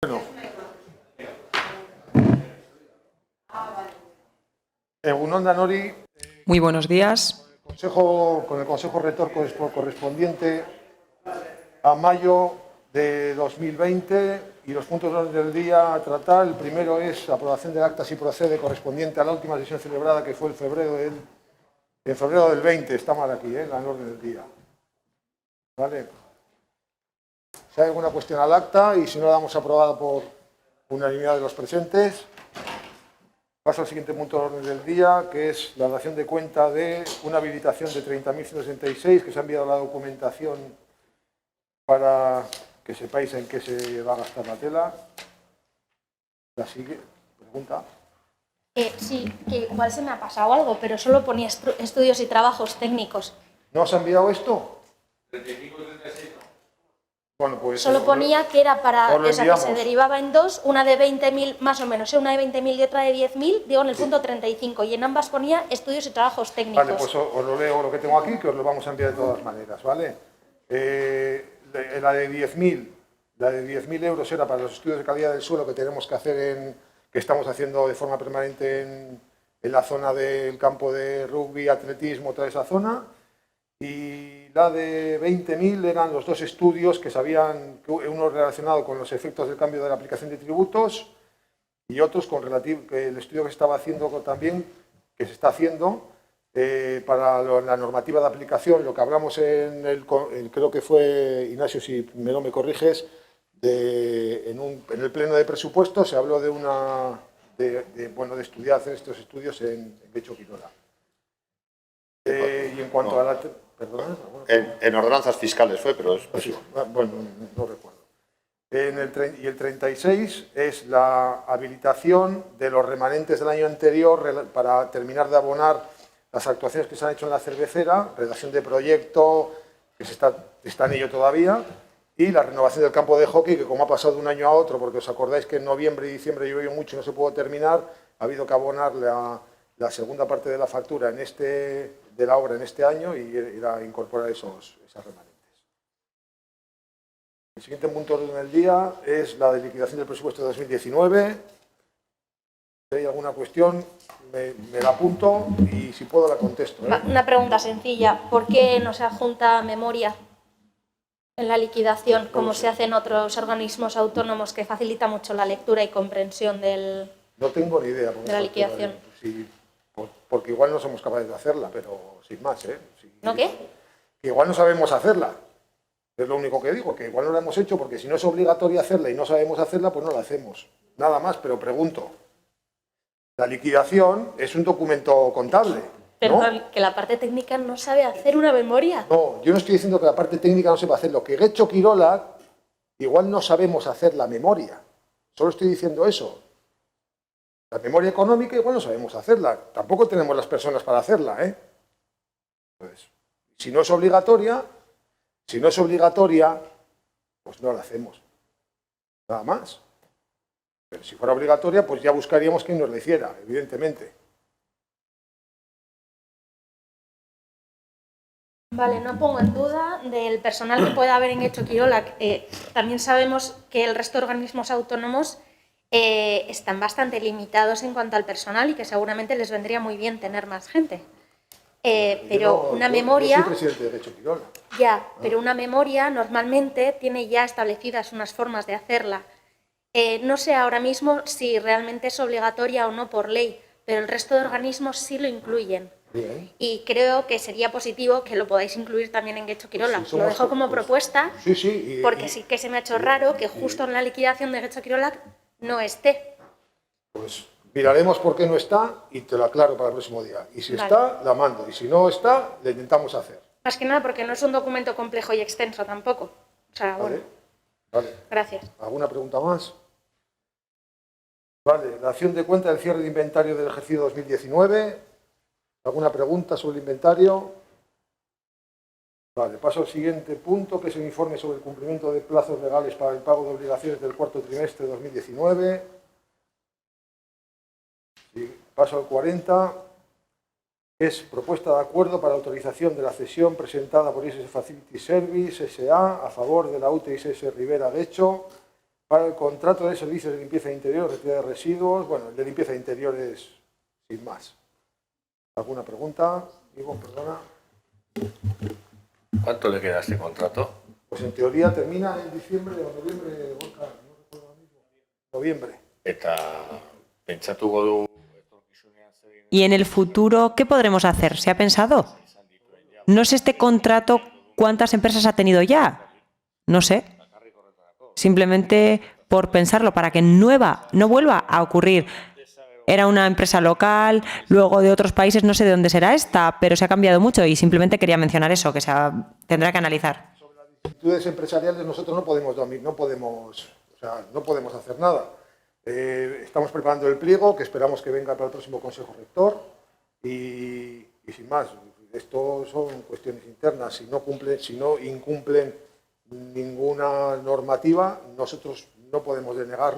Bueno, Egunon Danori, Muy buenos días. con el Consejo Rector correspondiente a mayo de 2020 y los puntos de orden del día a tratar. El primero es aprobación de acta si procede correspondiente a la última sesión celebrada que fue en febrero del 20. Está mal aquí, en la orden del día. ¿Vale? Si hay alguna cuestión al acta y si no la damos aprobada por unanimidad de los presentes. Paso al siguiente punto del orden del día, que es la dación de cuenta de una habilitación de 30.166, que se ha enviado la documentación para que sepáis en qué se va a gastar la tela. La sigue, pregunta. Sí, que igual se me ha pasado algo, pero solo ponía estudios y trabajos técnicos. ¿No os ha enviado esto? 35 y 36. Bueno, pues solo ponía que era para, os lo o sea, que enviamos. se derivaba en dos, una de 20.000 más o menos, una de 20.000 y otra de 10.000, digo en el punto 35, y en ambas ponía estudios y trabajos técnicos. Vale, pues os lo leo lo que tengo aquí, que os lo vamos a enviar de todas maneras, ¿vale? La de 10.000 euros era para los estudios de calidad del suelo que tenemos que hacer que estamos haciendo de forma permanente en la zona del campo de rugby, atletismo, toda esa zona. Y la de 20.000 eran los dos estudios que uno relacionado con los efectos del cambio de la aplicación de tributos y otros con el estudio que se estaba haciendo también, que se está haciendo para la normativa de aplicación, lo que hablamos creo que fue, Ignacio, si no me corriges, en el pleno de presupuestos se habló de estudiar, hacer estos estudios en Getxo Quirola. Y en cuanto a la... ¿Perdona? En ordenanzas fiscales fue, pero es... Sí, bueno, no recuerdo. Y el 36 es la habilitación de los remanentes del año anterior para terminar de abonar las actuaciones que se han hecho en la cervecera, redacción de proyecto, que está en ello todavía, y la renovación del campo de hockey, que como ha pasado de un año a otro, porque os acordáis que en noviembre y diciembre llovió mucho y no se pudo terminar, ha habido que abonar la segunda parte de la factura de la obra en este año y ir a incorporar esas remanentes. El siguiente punto de orden del día es la de liquidación del presupuesto de 2019. Si hay alguna cuestión, me la apunto y si puedo la contesto. Una pregunta sencilla, ¿por qué no se adjunta memoria en la liquidación, como se hace en otros organismos autónomos, que facilita mucho la lectura y comprensión No tengo ni idea. de la liquidación? Sí, porque igual no somos capaces de hacerla, pero sin más. ¿No qué? Que igual no sabemos hacerla. Es lo único que digo, que igual no la hemos hecho porque si no es obligatoria hacerla y no sabemos hacerla, pues no la hacemos. Nada más, pero pregunto. La liquidación es un documento contable. Perdón, ¿no? que la parte técnica no sabe hacer una memoria. No, yo no estoy diciendo que la parte técnica no sepa hacerlo. Que Getxo Quirola igual no sabemos hacer la memoria. Solo estoy diciendo eso. La memoria económica igual no sabemos hacerla. Tampoco tenemos las personas para hacerla, Entonces, si no es obligatoria, pues no la hacemos. Nada más. Pero si fuera obligatoria, pues ya buscaríamos quien nos la hiciera, evidentemente. Vale, no pongo en duda del personal que pueda haber en Getxo Quirola. También sabemos que el resto de organismos autónomos están bastante limitados en cuanto al personal y que seguramente les vendría muy bien tener más gente. Pero una memoria... Yo soy presidente de Getxo Quirola. Ya, pero una memoria normalmente tiene ya establecidas unas formas de hacerla. No sé ahora mismo si realmente es obligatoria o no por ley, pero el resto de organismos sí lo incluyen. Bien. Y creo que sería positivo que lo podáis incluir también en Getxo Quirola. Pues si lo dejo como propuesta, sí, porque sí que se me ha hecho raro que justo en la liquidación de Getxo Quirola no esté. Pues miraremos por qué no está y te lo aclaro para el próximo día. Y si está, la mando. Y si no está, la intentamos hacer. Más que nada porque no es un documento complejo y extenso tampoco. O sea, ¿Vale? bueno. Vale. Gracias. ¿Alguna pregunta más? Vale, dación de cuenta del cierre de inventario del ejercicio 2019. ¿Alguna pregunta sobre el inventario? Vale, paso al siguiente punto, que es el informe sobre el cumplimiento de plazos legales para el pago de obligaciones del cuarto trimestre de 2019. Y paso al 40, es propuesta de acuerdo para autorización de la cesión presentada por ISS Facility Service S.A. a favor de la UTISS Rivera Getxo Para el contrato de servicios de limpieza de interiores, retirada de residuos, bueno, el de limpieza de interiores sin más. ¿Alguna pregunta? Digo, perdona. ¿Cuánto le queda a este contrato? Pues en teoría termina en diciembre o noviembre, Borja, no recuerdo ahora mismo. Noviembre. Eta pentsatuko du etorkizunean zer egin. ¿Y en el futuro qué podremos hacer? ¿Se ha pensado? No sé este contrato cuántas empresas ha tenido ya. No sé. Simplemente por pensarlo, para que no vuelva a ocurrir. Era una empresa local, luego de otros países, no sé de dónde será esta, pero se ha cambiado mucho y simplemente quería mencionar eso, que tendrá que analizar. Sobre las vicisitudes empresariales nosotros no podemos hacer nada. Estamos preparando el pliego, que esperamos que venga para el próximo Consejo Rector y sin más. Esto son cuestiones internas. Si no incumplen ninguna normativa, nosotros no podemos negar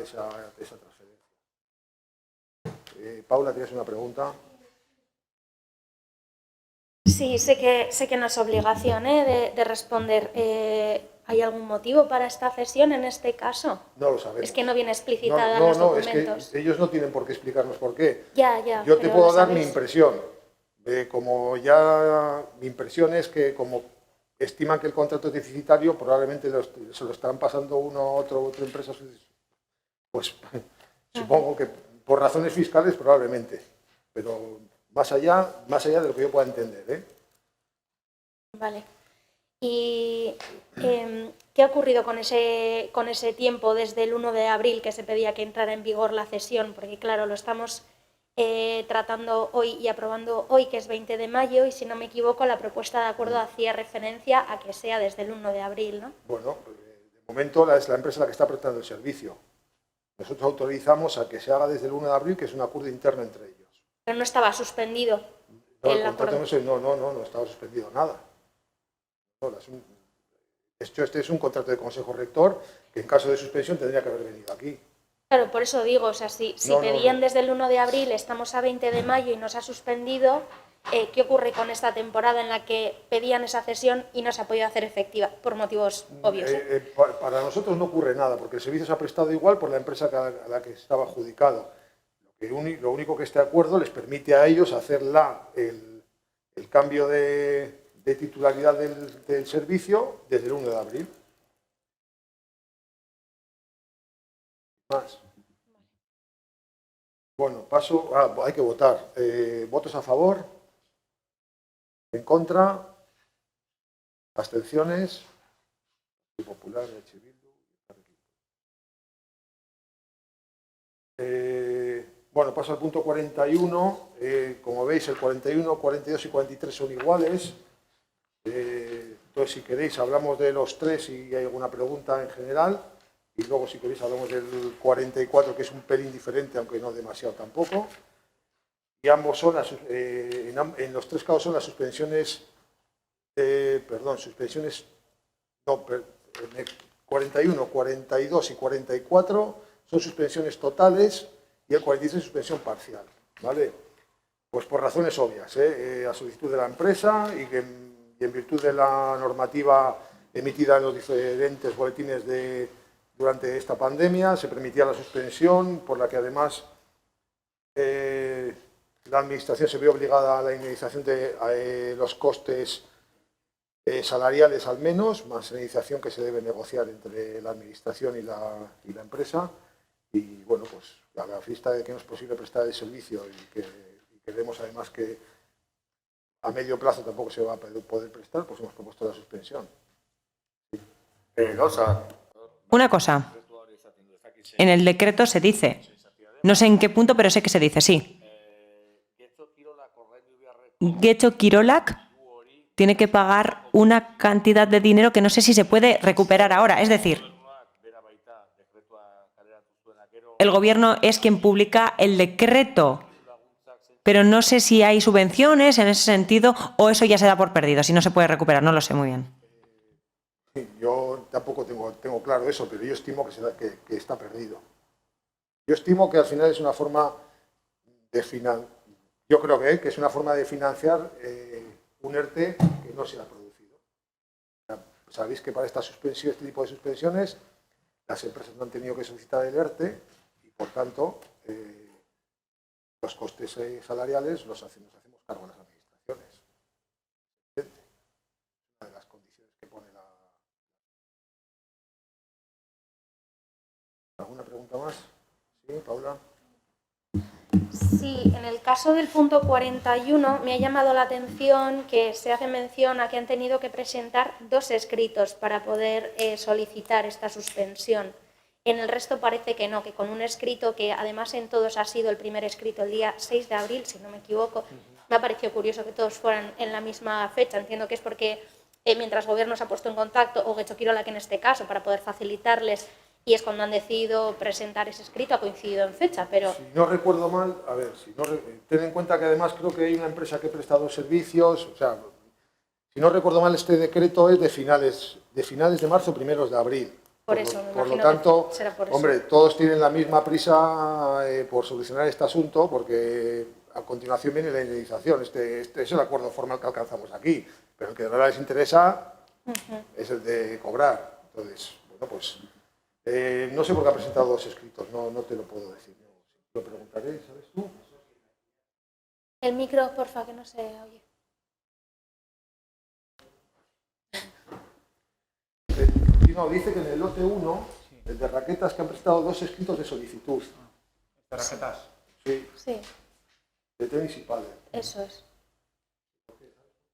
esa transferencia. Paula, ¿tienes una pregunta? Sí, sé que no es obligación de responder. ¿Hay algún motivo para esta cesión en este caso? No lo sabemos. Es que no viene explicitada en los documentos. Es que ellos no tienen por qué explicarnos por qué. Ya. Yo te puedo dar mi impresión. Mi impresión es que como estiman que el contrato es deficitario, probablemente se lo están pasando uno a otra empresa. Pues supongo que por razones fiscales probablemente, pero más allá de lo que yo pueda entender, ¿eh? Vale. ¿Y qué ha ocurrido con ese tiempo desde el 1 de abril que se pedía que entrara en vigor la cesión? Porque claro, lo estamos tratando hoy y aprobando hoy, que es 20 de mayo, y si no me equivoco, la propuesta de acuerdo hacía referencia a que sea desde el 1 de abril, ¿no? Bueno, de momento es la empresa la que está prestando el servicio. Nosotros autorizamos a que se haga desde el 1 de abril, que es un acuerdo interno entre ellos. Pero no estaba suspendido el acuerdo. No estaba suspendido nada. De hecho, este es un contrato de Consejo Rector que en caso de suspensión tendría que haber venido aquí. Claro, por eso digo, o sea, si pedían desde el 1 de abril, estamos a 20 de mayo y no se ha suspendido, ¿qué ocurre con esta temporada en la que pedían esa cesión y no se ha podido hacer efectiva por motivos obvios? Para nosotros no ocurre nada, porque el servicio se ha prestado igual por la empresa a la que estaba adjudicado. Lo único que este acuerdo les permite a ellos hacer el cambio de titularidad del servicio desde el 1 de abril. Más. Bueno, hay que votar. ¿Votos a favor? ¿En contra? ¿Abstenciones? Popular, H. Bildu. Bueno, paso al punto 41. Como veis, el 41, 42 y 43 son iguales. Entonces, si queréis, hablamos de los tres y hay alguna pregunta en general. Y luego, si queréis, hablamos del 44, que es un pelín diferente, aunque no demasiado tampoco. Y ambos son, en los tres casos son las suspensiones, 41, 42 y 44 son suspensiones totales y el 46 es suspensión parcial, ¿vale? Pues por razones obvias, a solicitud de la empresa y en virtud de la normativa emitida en los diferentes boletines durante esta pandemia, se permitía la suspensión, por la que además la Administración se vio obligada a la indemnización de los costes salariales al menos, más la indemnización que se debe negociar entre la Administración y la empresa. Y bueno, pues a la vista de que no es posible prestar el servicio y que vemos además que a medio plazo tampoco se va a poder prestar, pues hemos propuesto la suspensión. Sí. Una cosa, en el decreto se dice, no sé en qué punto, pero sé que se dice, sí. Getxo Kirolak tiene que pagar una cantidad de dinero que no sé si se puede recuperar ahora. Es decir, el gobierno es quien publica el decreto, pero no sé si hay subvenciones en ese sentido o eso ya se da por perdido, si no se puede recuperar, no lo sé muy bien. Yo tampoco tengo claro eso, pero yo estimo que está perdido. Yo estimo que al final es una forma de financiar. Yo creo que es una forma de financiar un ERTE que no se ha producido. Sabéis que para este tipo de suspensiones las empresas no han tenido que solicitar el ERTE y, por tanto, los costes salariales nos hacemos cargo en las administraciones. Es una de las condiciones que pone la... ¿Alguna pregunta más? Sí, Paula. Sí, en el caso del punto 41 me ha llamado la atención que se hace mención a que han tenido que presentar 2 escritos para poder solicitar esta suspensión. En el resto parece que no, que con un escrito que además en todos ha sido el primer escrito el día 6 de abril, si no me equivoco, me ha parecido curioso que todos fueran en la misma fecha. Entiendo que es porque mientras el Gobierno se ha puesto en contacto, o Getxo Kirola, que en este caso, para poder facilitarles, y es cuando han decidido presentar ese escrito, ha coincidido en fecha, pero... Si no recuerdo mal, a ver, ten en cuenta que además creo que hay una empresa que presta 2 servicios, o sea, si no recuerdo mal, este decreto es de finales de marzo, primeros de abril. Por lo tanto, será por eso. hombre, todos tienen la misma prisa por solucionar este asunto, porque a continuación viene la indemnización. Este es el acuerdo formal que alcanzamos aquí, pero el que de verdad les interesa es el de cobrar. Entonces, bueno, pues... no sé por qué ha presentado 2 escritos, no te lo puedo decir. Lo preguntaré, ¿sabes tú? El micro, porfa, que no se oye. No, dice que en el lote 1, el de raquetas, que han prestado 2 escritos de solicitud. ¿De raquetas? Sí, Sí, de tenis y pádel. eso es.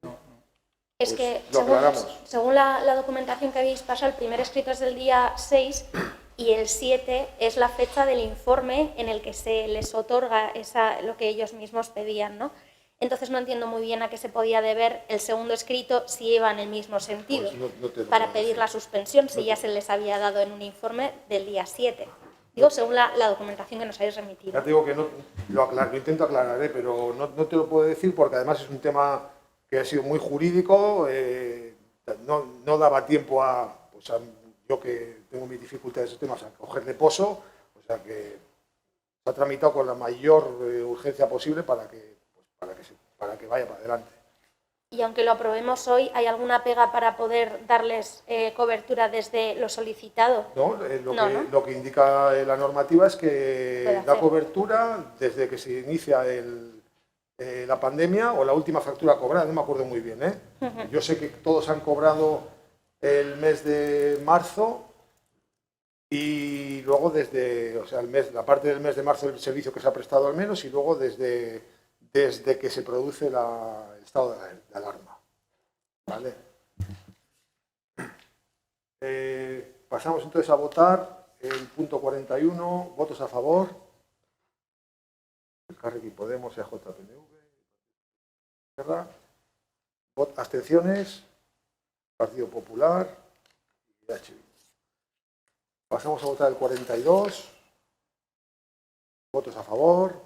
No. Es Pues que, lo aclaramos. según la documentación que habéis pasado, el primer escrito es del día 6 y el 7 es la fecha del informe en el que se les otorga lo que ellos mismos pedían, ¿no? Entonces no entiendo muy bien a qué se podía deber el segundo escrito si iba en el mismo sentido, Pues no te lo para puedo pedir decir. la suspensión si ya se les había dado en un informe del día 7. Digo, según la documentación que nos habéis remitido. Ya te digo que no, lo intento aclarar, pero no te lo puedo decir porque además es un tema que ha sido muy jurídico, no daba tiempo yo que tengo mis dificultades en estos temas, a cogerle poso, o sea que se ha tramitado con la mayor urgencia posible para que vaya para adelante. Y aunque lo aprobemos hoy, ¿hay alguna pega para poder darles cobertura desde lo solicitado? ¿No? No. Lo que indica la normativa es que Puede da hacer. cobertura desde que se inicia la pandemia o la última factura cobrada, no me acuerdo muy bien. Yo sé que todos han cobrado el mes de marzo y luego la parte del mes de marzo del servicio que se ha prestado al menos y luego desde que se produce el estado de alarma. ¿Vale? Pasamos entonces a votar el punto 41, votos a favor. Elkarrekin Podemos, EJPNV, abstenciones, Partido Popular y EH Bildu. Pasamos a votar el 42, votos a favor.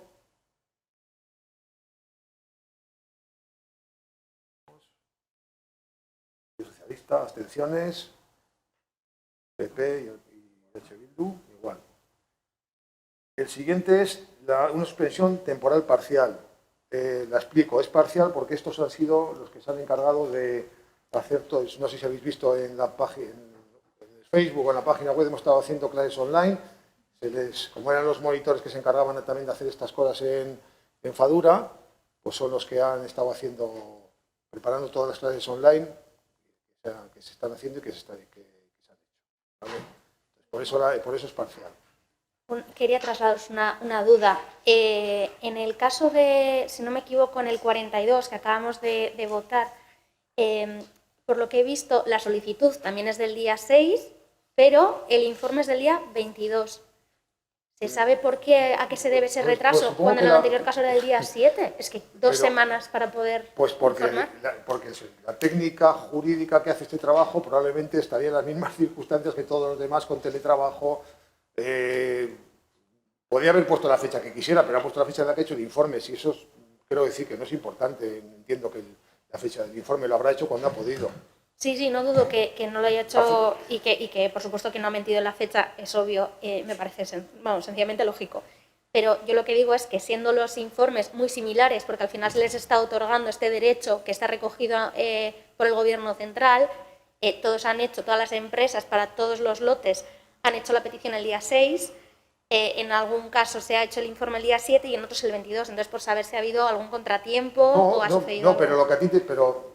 Socialista, abstenciones, PP y EH Bildu, igual. El siguiente es una suspensión temporal parcial. La explico, es parcial porque estos han sido los que se han encargado de hacer todo. No sé si habéis visto en la página, en Facebook o en la página web, hemos estado haciendo clases online. Como eran los monitores que se encargaban también de hacer estas cosas en Fadura, pues son los que han estado preparando todas las clases online que se están haciendo y que se han hecho. ¿Vale? Por eso es parcial. Quería trasladaros una duda. En el caso de, si no me equivoco, en el 42 que acabamos de votar, por lo que he visto, la solicitud también es del día 6, pero el informe es del día 22. ¿Se sabe por qué, a qué se debe ese retraso supongo cuando que en el anterior caso era del día 7? Es que dos semanas para poder Pues porque informar. porque la técnica jurídica que hace este trabajo probablemente estaría en las mismas circunstancias que todos los demás con teletrabajo. Podría haber puesto la fecha que quisiera, pero ha puesto la fecha en la que ha hecho el informe. Si eso quiero decir que no es importante. Entiendo que la fecha del informe lo habrá hecho cuando ha podido. Sí, no dudo que no lo haya hecho y que por supuesto que no ha mentido en la fecha, es obvio, me parece sencillamente lógico. Pero yo lo que digo es que siendo los informes muy similares, porque al final se les está otorgando este derecho que está recogido por el Gobierno central, todas las empresas para todos los lotes han hecho la petición el día 6, en algún caso se ha hecho el informe el día 7 y en otros el 22. Entonces, por saber si ha habido algún contratiempo o ha sucedido No, algo. pero lo que a ti pero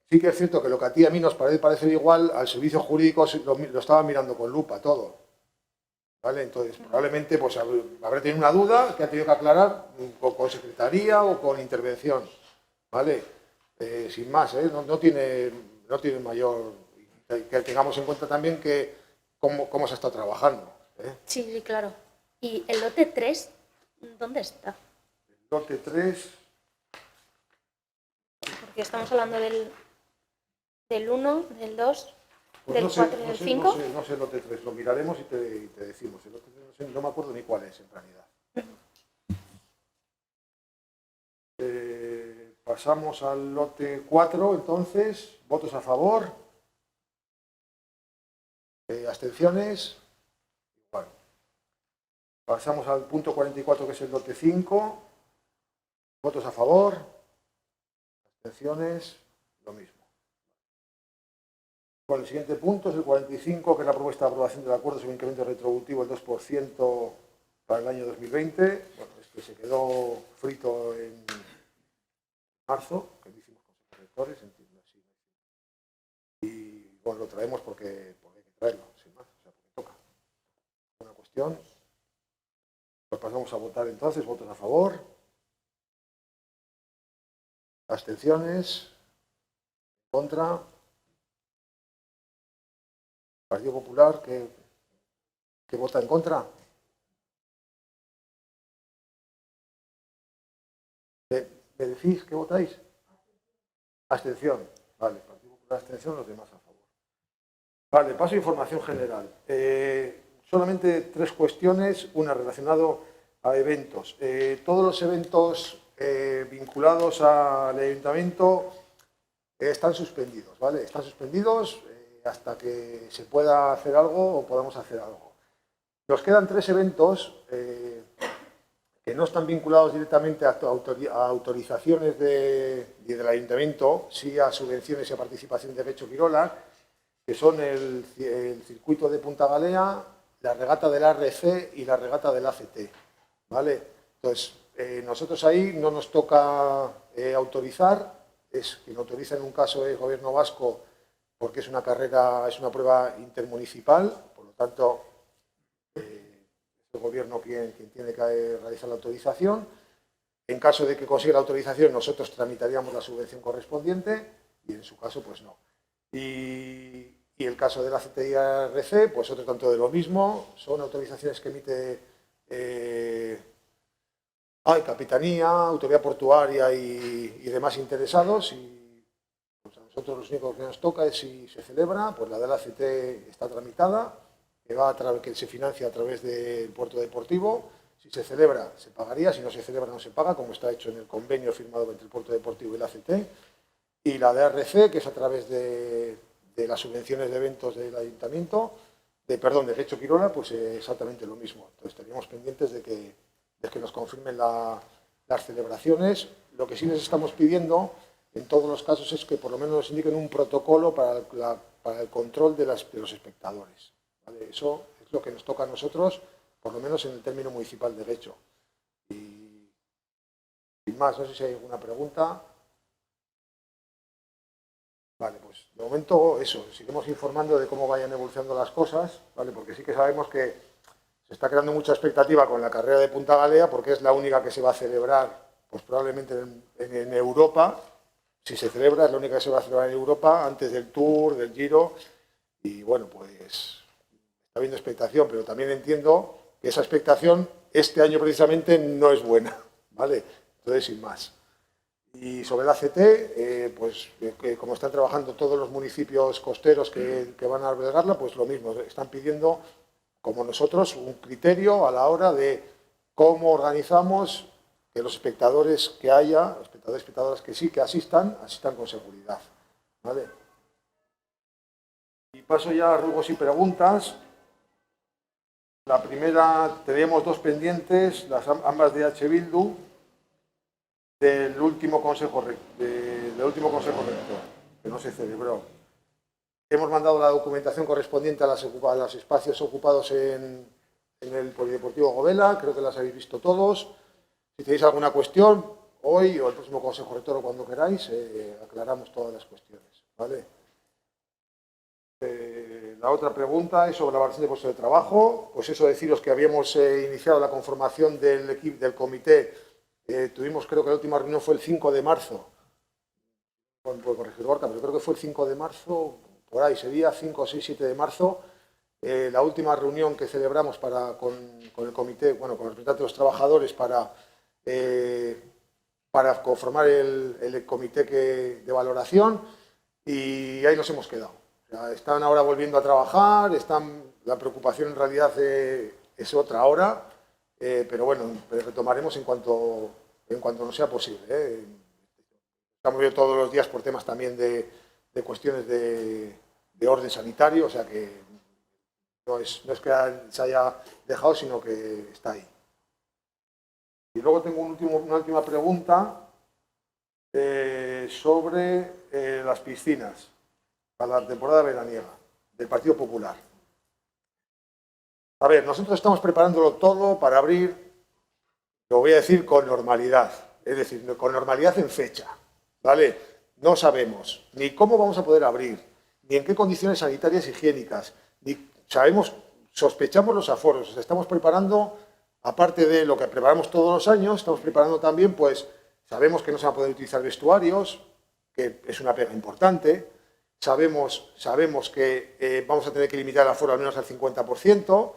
sí que es cierto que lo que a ti y a mí nos parece igual, al servicio jurídico lo estaba mirando con lupa todo. ¿Vale? Entonces, probablemente pues, habrá tenido una duda que ha tenido que aclarar con secretaría o con intervención. ¿Vale? Sin más, no tiene mayor... Que tengamos en cuenta también que cómo se está trabajando. Sí, sí, claro. ¿Y el lote 3, dónde está? El lote 3... Porque estamos hablando del 1, del 2, Pues del 4 y del 5. No sé el lote 3, lo miraremos y te decimos. El lote 3 no me acuerdo ni cuál es en realidad. Pasamos al lote 4, entonces, votos a favor, abstenciones, igual. Pasamos al punto 44, que es el lote 5, votos a favor, abstenciones, lo mismo. Bueno, el siguiente punto es el 45, que es la propuesta de aprobación del acuerdo sobre incremento retributivo del 2% para el año 2020. Bueno, es que se quedó frito en marzo, que lo hicimos con los rectores, entiendo así. Y bueno, lo traemos porque hay que traerlo, sin más, o sea, porque toca. Una cuestión. Pues pasamos a votar entonces, votos a favor. Abstenciones. Contra. Partido Popular, que vota en contra. ¿Me decís qué votáis? Abstención. Vale, Partido Popular, abstención, los demás a favor. Vale, paso a información general. Solamente 3 cuestiones, una relacionada a eventos. Todos los eventos vinculados al ayuntamiento están suspendidos, ¿vale? Están suspendidos hasta que se pueda hacer algo o podamos hacer algo. Nos quedan 3 eventos que no están vinculados directamente a autorizaciones del ayuntamiento, sí a subvenciones y a participación de Getxo Kirola, que son el circuito de Punta Galea, la regata del ARC y la regata del ACT. ¿Vale? Entonces, nosotros ahí no nos toca autorizar, es quien autoriza en un caso el Gobierno vasco, porque es una carrera, es una prueba intermunicipal, por lo tanto, el Gobierno quien tiene que realizar la autorización. En caso de que consiga la autorización, nosotros tramitaríamos la subvención correspondiente y en su caso, pues no. Y el caso de la CTI-RC, pues otro tanto de lo mismo, son autorizaciones que emite Capitanía, Autoridad Portuaria y demás interesados, y pues a nosotros lo único que nos toca es si se celebra, pues la de la ACT está tramitada, que se financia a través del puerto deportivo. Si se celebra, se pagaría, si no se celebra, no se paga, como está hecho en el convenio firmado entre el puerto deportivo y la ACT. Y la de ARC, que es a través de las subvenciones de eventos del ayuntamiento, de Getxo Kirola, pues exactamente lo mismo. Entonces estaríamos pendientes de que nos confirmen las celebraciones. Lo que sí les estamos pidiendo en todos los casos es que por lo menos nos indiquen un protocolo para el control de los espectadores. ¿Vale? Eso es lo que nos toca a nosotros, por lo menos en el término municipal de Getxo. Y sin más, no sé si hay alguna pregunta. Vale, pues de momento eso, seguimos informando de cómo vayan evolucionando las cosas, ¿vale? Porque sí que sabemos que se está creando mucha expectativa con la carrera de Punta Galea, porque es la única que se va a celebrar, pues probablemente en Europa. Si se celebra, es la única que se va a celebrar en Europa, antes del Tour, del Giro, y bueno, pues está habiendo expectación, pero también entiendo que esa expectación este año precisamente no es buena, ¿vale? Entonces, sin más. Y sobre el ACT, pues como están trabajando todos los municipios costeros que van a albergarla, pues lo mismo, están pidiendo, como nosotros, un criterio a la hora de cómo organizamos que los espectadores que haya, espectadores y espectadoras que sí, que asistan con seguridad, ¿vale? Y paso ya a ruegos y preguntas. La primera, teníamos 2 pendientes, ambas de H. Bildu, del último consejo rector, que no se celebró. hemos mandado la documentación correspondiente a los espacios ocupados en el Polideportivo Govela, creo que las habéis visto todos. Si tenéis alguna cuestión, hoy o el próximo Consejo Rector o cuando queráis, aclaramos todas las cuestiones, ¿vale? La otra pregunta es sobre la valoración de puestos de trabajo. Pues eso, deciros que habíamos iniciado la conformación del equipo del comité. Tuvimos, creo que la última reunión fue el 5 de marzo. Puedo corregir Gorka, pero creo que fue el 5 de marzo, por ahí sería 5, 6, 7 de marzo. La última reunión que celebramos con el comité, bueno, con los representantes de los trabajadores para conformar el comité de valoración, y ahí nos hemos quedado. O sea, están ahora volviendo a trabajar, la preocupación en realidad es otra ahora, pero bueno, retomaremos en cuanto nos sea posible. Estamos viendo todos los días por temas también de cuestiones de orden sanitario, o sea que no es que se haya dejado, sino que está ahí. Y luego tengo una última pregunta sobre las piscinas para la temporada veraniega del Partido Popular. A ver, nosotros estamos preparándolo todo para abrir, lo voy a decir con normalidad, es decir, con normalidad en fecha, ¿vale? No sabemos ni cómo vamos a poder abrir, ni en qué condiciones sanitarias y higiénicas, ni sospechamos los aforos. O sea, estamos preparando, aparte de lo que preparamos todos los años, estamos preparando también, pues, sabemos que no se van a poder utilizar vestuarios, que es una pega importante. Sabemos que vamos a tener que limitar el aforo al menos al 50%,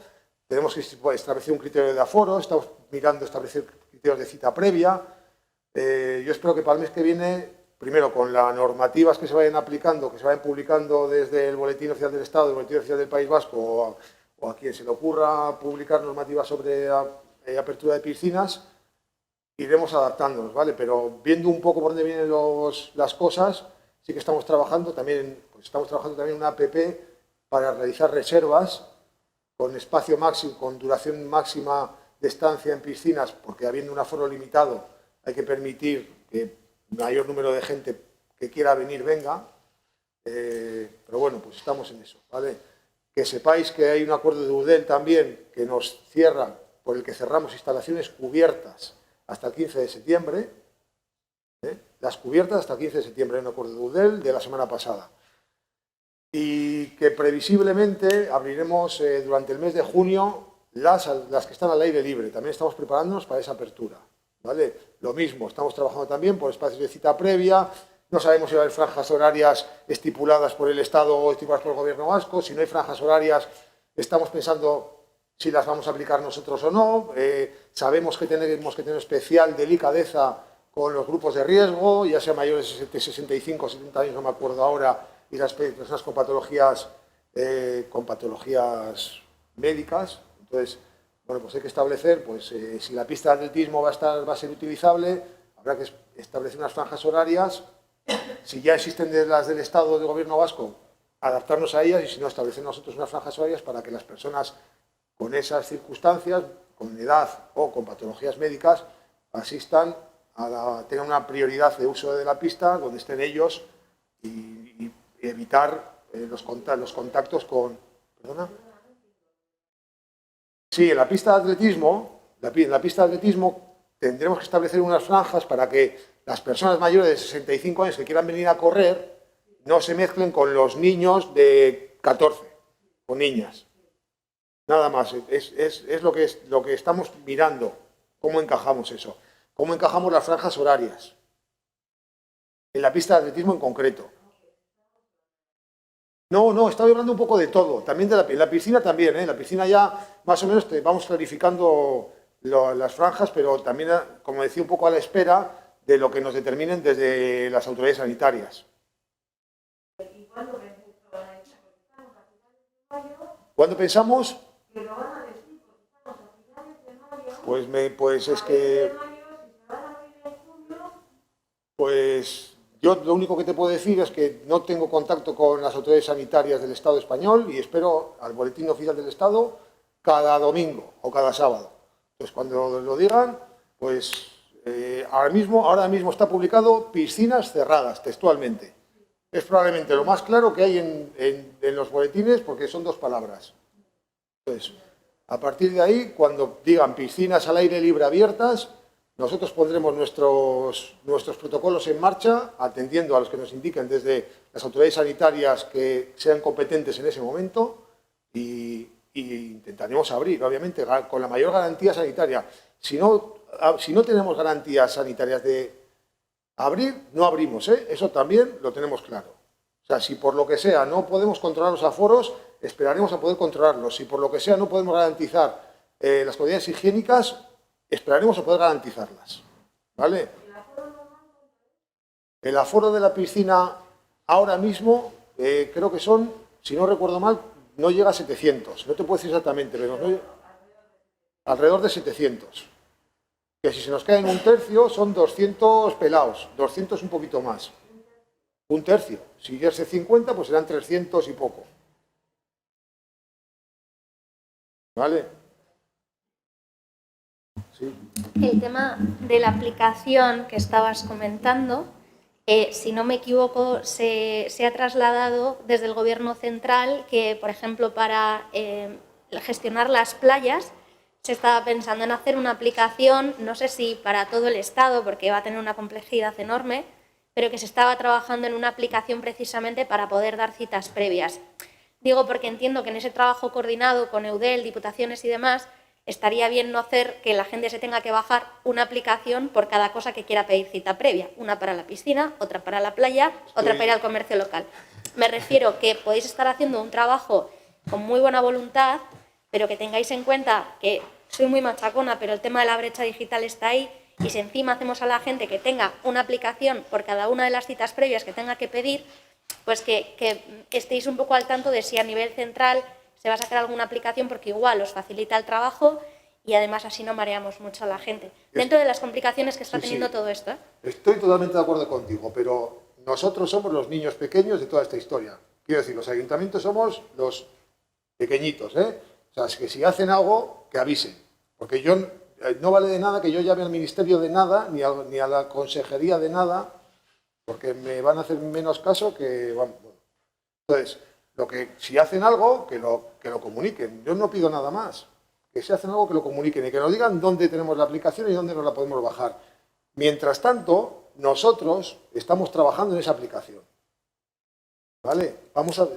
tenemos que establecer un criterio de aforo, estamos mirando establecer criterios de cita previa. Yo espero que para el mes que viene, primero con las normativas que se vayan aplicando, que se vayan publicando desde el Boletín Oficial del Estado, el Boletín Oficial del País Vasco, o a quien se le ocurra publicar normativas sobre apertura de piscinas, iremos adaptándonos, ¿vale? Pero viendo un poco por dónde vienen las cosas, sí que estamos trabajando también una app para realizar reservas con espacio máximo, con duración máxima de estancia en piscinas, porque habiendo un aforo limitado hay que permitir que el mayor número de gente que quiera venir venga. Pero bueno, pues estamos en eso, ¿vale? Que sepáis que hay un acuerdo de UDEL también que nos cierra, por el que cerramos instalaciones cubiertas hasta el 15 de septiembre. Las cubiertas hasta el 15 de septiembre, hay un acuerdo de UDEL de la semana pasada. Y que previsiblemente abriremos durante el mes de junio las que están al aire libre. También estamos preparándonos para esa apertura, ¿vale? Lo mismo, estamos trabajando también por espacios de cita previa. No sabemos si va a haber franjas horarias estipuladas por el Estado o estipuladas por el Gobierno vasco. Si no hay franjas horarias, estamos pensando si las vamos a aplicar nosotros o no. Sabemos que tenemos que tener especial delicadeza con los grupos de riesgo, ya sea mayores de 65 o 70 años, no me acuerdo ahora, y las personas con patologías médicas. Entonces, bueno, pues hay que establecer, pues si la pista de atletismo va a ser utilizable, habrá que establecer unas franjas horarias. Si ya existen las del Estado o del Gobierno vasco, adaptarnos a ellas, y si no, establecer nosotros unas franjas horarias para que las personas con esas circunstancias, con edad o con patologías médicas, asistan tengan una prioridad de uso de la pista donde estén ellos y evitar los contactos con... ¿Perdona? Sí, en la pista de atletismo, tendremos que establecer unas franjas para que las personas mayores de 65 años que quieran venir a correr no se mezclen con los niños de 14 o niñas. Nada más, es lo que estamos mirando, cómo encajamos eso. ¿Cómo encajamos las franjas horarias? En la pista de atletismo en concreto. No, estaba hablando un poco de todo. También en la piscina también, ¿eh? En la piscina ya más o menos vamos clarificando las franjas, pero también, como decía, un poco a la espera de lo que nos determinen desde las autoridades sanitarias. ¿Cuándo pensamos? Pues es que... Pues yo lo único que te puedo decir es que no tengo contacto con las autoridades sanitarias del Estado español y espero al Boletín Oficial del Estado cada domingo o cada sábado. Entonces, cuando lo digan, pues ahora mismo está publicado piscinas cerradas, textualmente. Es probablemente lo más claro que hay en los boletines, porque son 2 palabras. Entonces, a partir de ahí, cuando digan piscinas al aire libre abiertas, nosotros pondremos nuestros protocolos en marcha, atendiendo a los que nos indiquen desde las autoridades sanitarias que sean competentes en ese momento y intentaremos abrir, obviamente, con la mayor garantía sanitaria. Si no tenemos garantías sanitarias de abrir, no abrimos, ¿eh? Eso también lo tenemos claro. O sea, si por lo que sea no podemos controlar los aforos, esperaremos a poder controlarlos. Si por lo que sea no podemos garantizar las condiciones higiénicas, esperaremos a poder garantizarlas. ¿Vale? El aforo de la piscina ahora mismo creo que son, si no recuerdo mal, no llega a 700. No te puedo decir exactamente, pero alrededor de 700. Que si se nos cae en un tercio son 200 pelados, 200 un poquito más. Un tercio. Si es 50, pues serán 300 y poco. ¿Vale? Sí. El tema de la aplicación que estabas comentando, si no me equivoco, se ha trasladado desde el Gobierno central que, por ejemplo, para gestionar las playas, se estaba pensando en hacer una aplicación, no sé si para todo el Estado, porque va a tener una complejidad enorme, pero que se estaba trabajando en una aplicación precisamente para poder dar citas previas. Digo porque entiendo que en ese trabajo coordinado con Eudel, diputaciones y demás, estaría bien no hacer que la gente se tenga que bajar una aplicación por cada cosa que quiera pedir cita previa. Una para la piscina, otra para la playa, otra para ir al comercio local. Me refiero que podéis estar haciendo un trabajo con muy buena voluntad, pero que tengáis en cuenta que soy muy machacona, pero el tema de la brecha digital está ahí, y si encima hacemos a la gente que tenga una aplicación por cada una de las citas previas que tenga que pedir, pues que estéis un poco al tanto de si a nivel central se va a sacar alguna aplicación, porque igual os facilita el trabajo y además así no mareamos mucho a la gente. Dentro de las complicaciones que está teniendo todo esto. Estoy totalmente de acuerdo contigo, pero nosotros somos los niños pequeños de toda esta historia. Quiero decir, los ayuntamientos somos los pequeñitos, ¿eh? O sea, es que si hacen algo, que avisen. Porque no vale de nada que yo llame al Ministerio de nada, ni a la Consejería de nada, porque me van a hacer menos caso que... Bueno. Entonces, si hacen algo, que lo comuniquen. Yo no pido nada más. Que si hacen algo, que lo comuniquen y que nos digan dónde tenemos la aplicación y dónde nos la podemos bajar. Mientras tanto, nosotros estamos trabajando en esa aplicación. ¿Vale?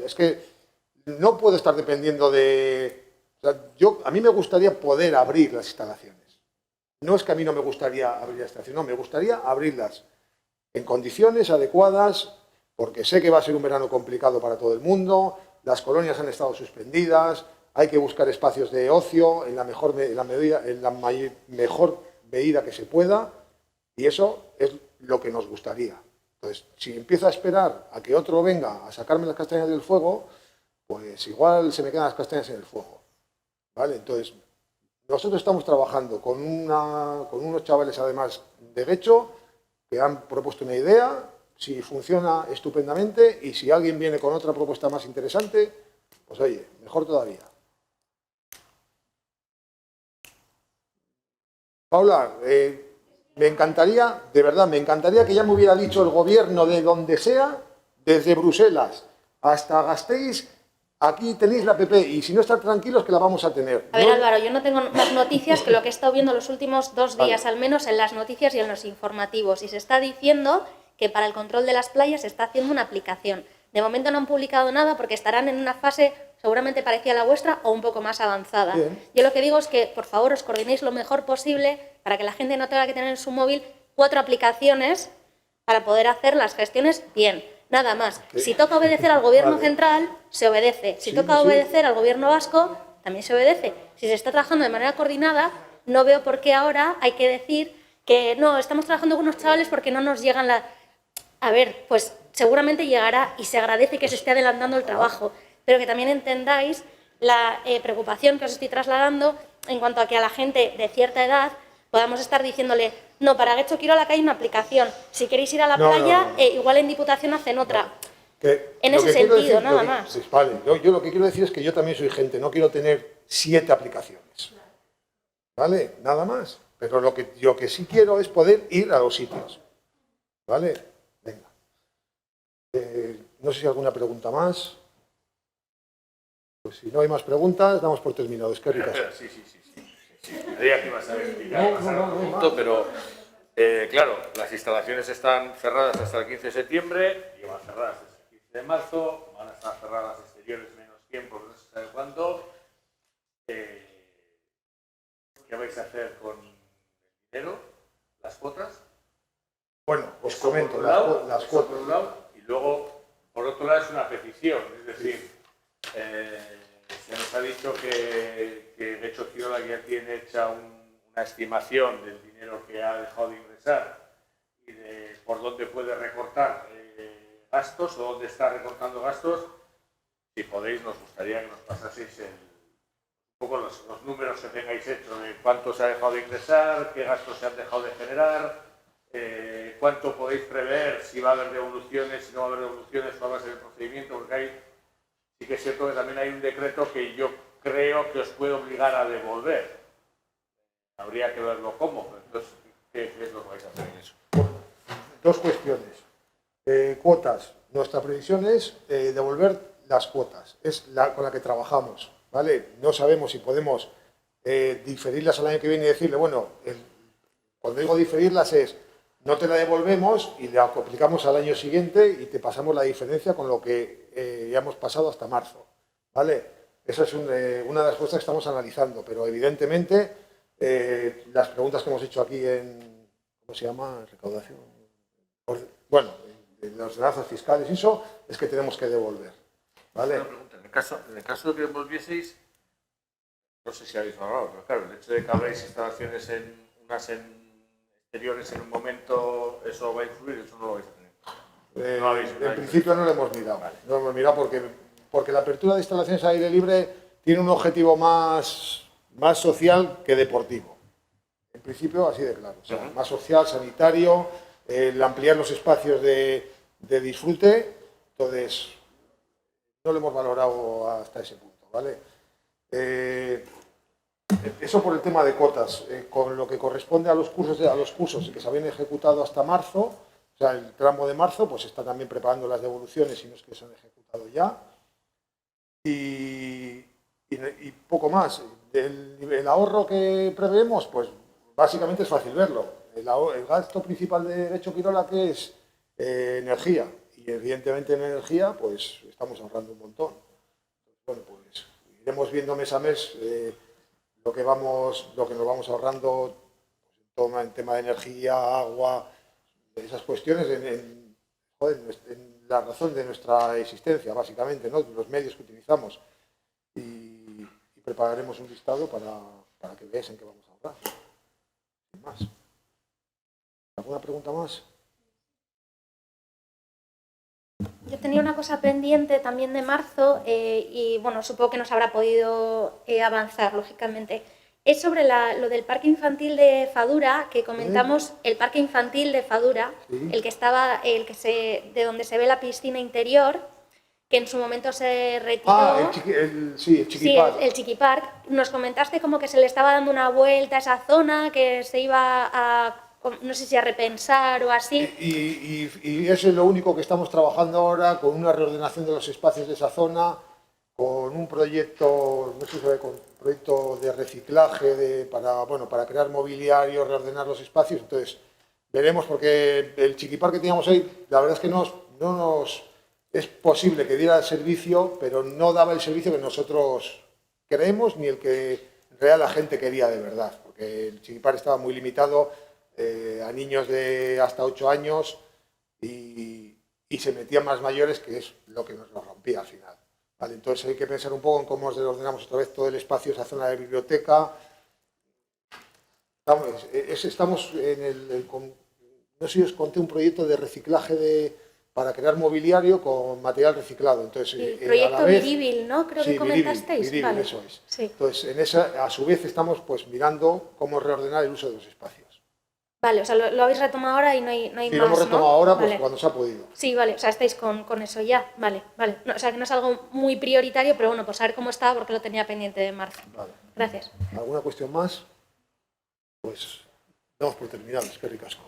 Es que no puedo estar dependiendo de... O sea, a mí me gustaría poder abrir las instalaciones. No es que a mí no me gustaría abrir las instalaciones, no, me gustaría abrirlas en condiciones adecuadas, porque sé que va a ser un verano complicado para todo el mundo, las colonias han estado suspendidas, hay que buscar espacios de ocio en la mejor medida que se pueda, y eso es lo que nos gustaría. Entonces, si empiezo a esperar a que otro venga a sacarme las castañas del fuego, pues igual se me quedan las castañas en el fuego. ¿Vale? Entonces, nosotros estamos trabajando con unos chavales, además, de Guecho, que han propuesto una idea. Si funciona, estupendamente, y si alguien viene con otra propuesta más interesante, pues oye, mejor todavía. Paula, me encantaría, de verdad, me encantaría que ya me hubiera dicho el gobierno de donde sea, desde Bruselas hasta Gasteiz, aquí tenéis la app, y si no, estar tranquilos que la vamos a tener. A ver, Álvaro, yo no tengo más noticias que lo que he estado viendo los últimos 2 días, al menos en las noticias y en los informativos, y se está diciendo que para el control de las playas se está haciendo una aplicación. De momento no han publicado nada porque estarán en una fase seguramente parecida a la vuestra o un poco más avanzada. Bien. Yo lo que digo es que, por favor, os coordinéis lo mejor posible para que la gente no tenga que tener en su móvil 4 aplicaciones para poder hacer las gestiones bien. Nada más. Si toca obedecer al gobierno central, se obedece. Si toca obedecer al gobierno vasco, también se obedece. Si se está trabajando de manera coordinada, no veo por qué ahora hay que decir que no, estamos trabajando con unos chavales porque no nos llegan la... A ver, pues seguramente llegará y se agradece que se esté adelantando el trabajo, pero que también entendáis la preocupación que os estoy trasladando en cuanto a que a la gente de cierta edad podamos estar diciéndole, no, para Guecho Quirola hay una aplicación, si queréis ir a la playa, igual en Diputación hacen otra. En ese sentido, nada más. Pues vale, yo lo que quiero decir es que yo también soy gente, no quiero tener 7 aplicaciones. ¿Vale? Nada más. Pero lo que sí quiero es poder ir a los sitios. ¿Vale? No sé si hay alguna pregunta más. Pues si no hay más preguntas, damos por terminado. Es que ricas. Sí. Creía que ibas a explicar No, punto, pero claro, las instalaciones están cerradas hasta el 15 de septiembre, llevan cerradas hasta el 15 de marzo, van a estar cerradas exteriores menos tiempo, no se sabe cuándo. ¿Qué vais a hacer con el dinero? ¿Las cuotas? Bueno, os Eso por comento un lado, las eso por cuotas. un lado, y luego, por otro lado, es una petición, es decir, se nos ha dicho que Getxo Kirola ya tiene hecha una estimación del dinero que ha dejado de ingresar y de por dónde puede recortar gastos o dónde está recortando gastos. Si podéis, nos gustaría que nos pasaseis un poco los números que tengáis hechos de cuánto se ha dejado de ingresar, qué gastos se han dejado de generar, cuánto podéis prever, si va a haber devoluciones, si no va a haber devoluciones, cuál va a ser el procedimiento, porque sí que es cierto que también hay un decreto que yo creo que os puede obligar a devolver. Habría que verlo cómo, pero entonces, ¿qué es lo que vais a hacer en eso? Dos cuestiones. Cuotas. Nuestra previsión es devolver las cuotas. Es con la que trabajamos, ¿vale? No sabemos si podemos diferirlas al año que viene y decirle, bueno, cuando digo diferirlas es, no te la devolvemos y la aplicamos al año siguiente y te pasamos la diferencia con lo que ya hemos pasado hasta marzo, ¿vale? Esa es una de las cosas que estamos analizando, pero evidentemente las preguntas que hemos hecho aquí en, ¿cómo se llama? Recaudación. Bueno, en las ordenanzas fiscales y eso, es que tenemos que devolver, ¿vale? Una pregunta, en el caso de que devolvieseis, no sé si habéis hablado, pero claro, el hecho de que habléis instalaciones en exteriores en un momento, ¿eso va a influir? ¿Eso no lo vais a tener? En principio no lo hemos mirado. Vale. No lo hemos mirado porque la apertura de instalaciones al aire libre tiene un objetivo más social que deportivo. En principio, así de claro. O sea, más social, sanitario, el ampliar los espacios de disfrute. Entonces, no lo hemos valorado hasta ese punto, ¿vale? Eso por el tema de cuotas. Con lo que corresponde a los cursos que se habían ejecutado hasta marzo, o sea, el tramo de marzo, pues está también preparando las devoluciones y los que se han ejecutado ya. Y poco más. El ahorro que prevemos, pues básicamente es fácil verlo. El gasto principal de Getxo Kirola, que es energía. Y evidentemente en energía, pues estamos ahorrando un montón. Bueno, pues iremos viendo mes a mes lo que nos vamos ahorrando en tema de energía, agua, esas cuestiones en la razón de nuestra existencia, básicamente, ¿no? Los medios que utilizamos. Y prepararemos un listado para que veáis en qué vamos a ahorrar. Sin más. ¿Alguna pregunta más? Yo tenía una cosa pendiente también de marzo y bueno, supongo que nos habrá podido avanzar, lógicamente. Es sobre lo del parque infantil de Fadura, que comentamos, el parque infantil de Fadura, Sí. De donde se ve la piscina interior, que en su momento se retiró. Ah, el Chiqui Sí, Park. el Chiqui Park. Nos comentaste como que se le estaba dando una vuelta a esa zona, que se iba a, no sé si a repensar o así. Y eso es lo único que estamos trabajando ahora, con una reordenación de los espacios de esa zona, con un proyecto, no sé si sabe, con un proyecto de reciclaje para crear mobiliario, reordenar los espacios. Entonces, veremos, porque el Chiqui Park que teníamos ahí, la verdad es que es posible que diera el servicio, pero no daba el servicio que nosotros queremos ni el que en realidad la gente quería de verdad, porque el Chiqui Park estaba muy limitado a niños de hasta 8 años y se metían más mayores, que es lo que nos lo rompía al final. ¿Vale? Entonces hay que pensar un poco en cómo ordenamos otra vez todo el espacio, esa zona de biblioteca. Estamos en no sé si os conté un proyecto de reciclaje para crear mobiliario con material reciclado. Entonces, El proyecto a la vez, Virívil, ¿no? Creo sí, que comentasteis. Virívil, Vale. eso es. Sí. Entonces, a su vez estamos pues mirando cómo reordenar el uso de los espacios. Vale, o sea, lo habéis retomado ahora y no hay Sí, más, lo hemos retomado ¿no? ahora pues, Vale. cuando se ha podido. Sí, vale, o sea, estáis con eso ya. Vale. No, o sea, que no es algo muy prioritario, pero bueno, por saber cómo estaba, porque lo tenía pendiente de marzo. Vale. Gracias. ¿Alguna cuestión más? Pues damos por terminado, es que ricasco.